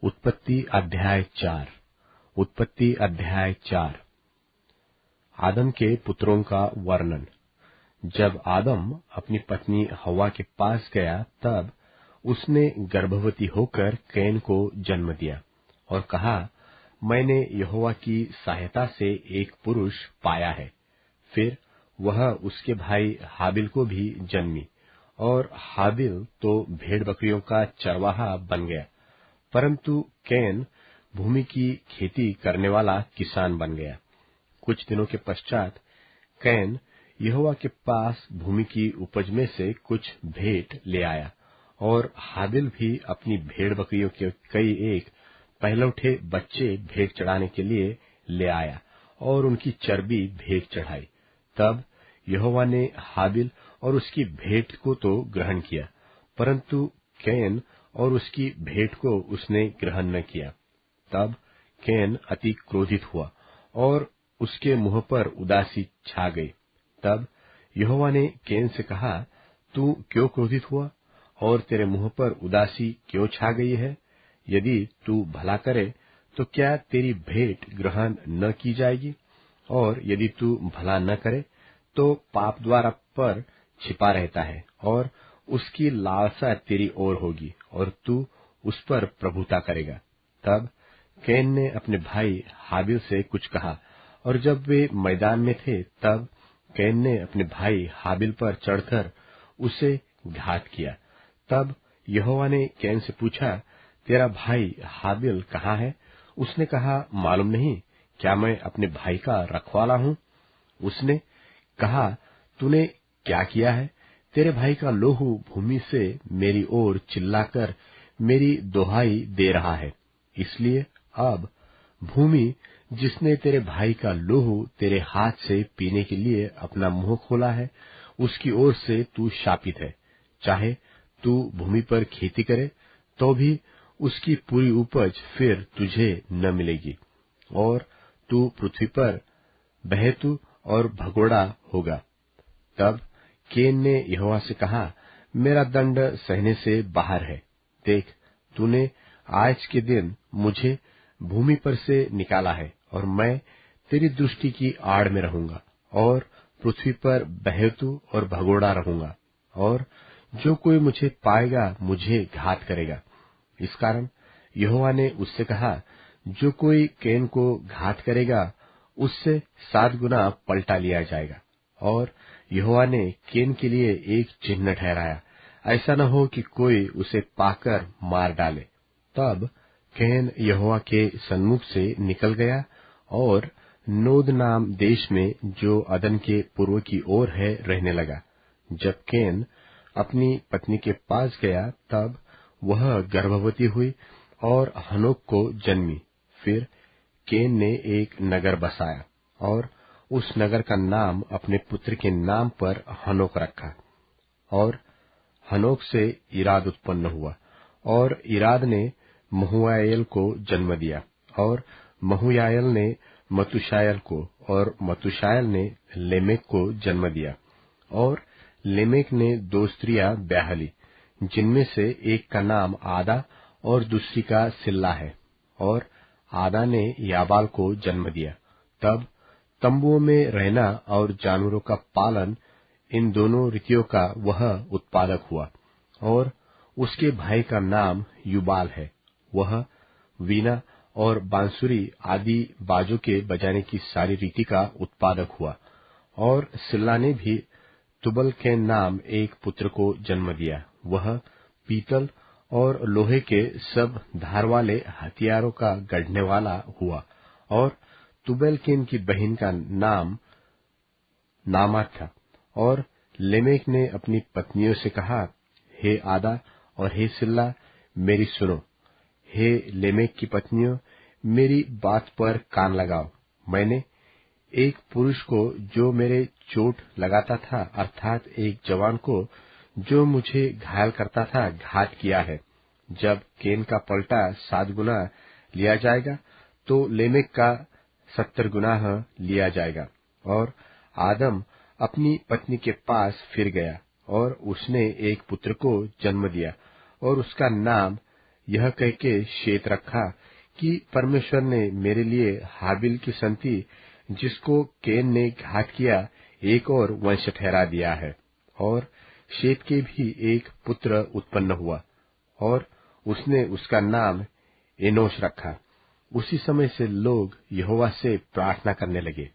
उत्पत्ति अध्याय 4। उत्पत्ति अध्याय 4। आदम के पुत्रों का वर्णन। जब आदम अपनी पत्नी हव्वा के पास गया, तब उसने गर्भवती होकर कैन को जन्म दिया और कहा, मैंने यहोवा की सहायता से एक पुरुष पाया है। फिर वह उसके भाई हाबिल को भी जन्मी, और हाबिल तो भेड़ बकरियों का चरवाहा बन गया, परंतु कैन भूमि की खेती करने वाला किसान बन गया। कुछ दिनों के पश्चात कैन यहोवा के पास भूमि की उपज में से कुछ भेंट ले आया, और हाबिल भी अपनी भेड़ बकरियों के कई एक पहलौठे बच्चे भेंट चढ़ाने के लिए ले आया, और उनकी चर्बी भेंट चढ़ाई। तब यहोवा ने हाबिल और उसकी भेंट को तो ग्रहण किया, परंतु कैन और उसकी भेंट को उसने ग्रहण न किया। तब कैन अति क्रोधित हुआ और उसके मुंह पर उदासी छा गई। तब यहोवा ने कैन से कहा, तू क्यों क्रोधित हुआ और तेरे मुंह पर उदासी क्यों छा गई है? यदि तू भला करे तो क्या तेरी भेंट ग्रहण न की जाएगी? और यदि तू भला न करे तो पाप द्वारा पर छिपा रहता है, और उसकी लालसा तेरी ओर होगी, और तू उस पर प्रभुता करेगा। तब कैन ने अपने भाई हाबिल से कुछ कहा, और जब वे मैदान में थे, तब कैन ने अपने भाई हाबिल पर चढ़कर उसे घात किया। तब यहोवा ने कैन से पूछा, तेरा भाई हाबिल कहाँ है? उसने कहा, मालूम नहीं, क्या मैं अपने भाई का रखवाला हूँ? उसने कहा, तूने क्या किया है? तेरे भाई का लोहू भूमि से मेरी ओर चिल्लाकर मेरी दोहाई दे रहा है। इसलिए अब भूमि जिसने तेरे भाई का लोहू तेरे हाथ से पीने के लिए अपना मुंह खोला है, उसकी ओर से तू शापित है। चाहे तू भूमि पर खेती करे तो भी उसकी पूरी उपज फिर तुझे न मिलेगी, और तू पृथ्वी पर बहेतु और भगोड़ा होगा। तब कैन ने यहोवा से कहा, मेरा दंड सहने से बाहर है। देख, तूने आज के दिन मुझे भूमि पर से निकाला है, और मैं तेरी दृष्टि की आड़ में रहूंगा, और पृथ्वी पर बहेतु और भगोड़ा रहूंगा, और जो कोई मुझे पाएगा मुझे घात करेगा। इस कारण यहोवा ने उससे कहा, जो कोई कैन को घात करेगा उससे 7 गुना पलटा लिया जाएगा। और यहोवा ने कैन के लिए एक चिन्ह ठहराया, ऐसा न हो कि कोई उसे पाकर मार डाले। तब कैन यहोवा के सन्मुख से निकल गया और नोद नाम देश में, जो अदन के पूर्व की ओर है, रहने लगा। जब कैन अपनी पत्नी के पास गया, तब वह गर्भवती हुई और हनोक को जन्मी। फिर कैन ने एक नगर बसाया, और उस नगर का नाम अपने पुत्र के नाम पर हनोक रखा। और हनोक से इराद उत्पन्न हुआ, और इराद ने महुयाएल को जन्म दिया, और महुयाएल ने मतुशायल को, और मतुशायल ने लेमेक को जन्म दिया। और लेमेक ने 2 स्त्रियां ब्याह ली, जिनमें से एक का नाम आदा और दूसरी का सिल्ला है। और आदा ने याबाल को जन्म दिया। तब तंबुओं में रहना और जानवरों का पालन, इन दोनों रीतियों का वह उत्पादक हुआ। और उसके भाई का नाम युबाल है। वह वीणा और बांसुरी आदि बाजों के बजाने की सारी रीति का उत्पादक हुआ। और सिल्ला ने भी तुबल के नाम एक पुत्र को जन्म दिया। वह पीतल और लोहे के सब धार वाले हथियारों का गढ़ने वाला हुआ। और तुबेलकेन की बहन का नाम नामात था। और लेमेक ने अपनी पत्नियों से कहा, हे आदा और हे सिल्ला, मेरी सुनो। हे लेमेक की पत्नियों, मेरी बात पर कान लगाओ। मैंने एक पुरुष को जो मेरे चोट लगाता था, अर्थात एक जवान को जो मुझे घायल करता था, घात किया है। जब कैन का पलटा 7 गुना लिया जाएगा, तो लेमेक का 70 गुना लिया जाएगा। और आदम अपनी पत्नी के पास फिर गया, और उसने एक पुत्र को जन्म दिया, और उसका नाम यह कह के शेत रखा कि परमेश्वर ने मेरे लिए हाबिल की संति, जिसको केन ने घात किया, एक और वंश ठहरा दिया है। और शेत के भी एक पुत्र उत्पन्न हुआ और उसने उसका नाम एनोश रखा। उसी समय से लोग यहोवा से प्रार्थना करने लगे।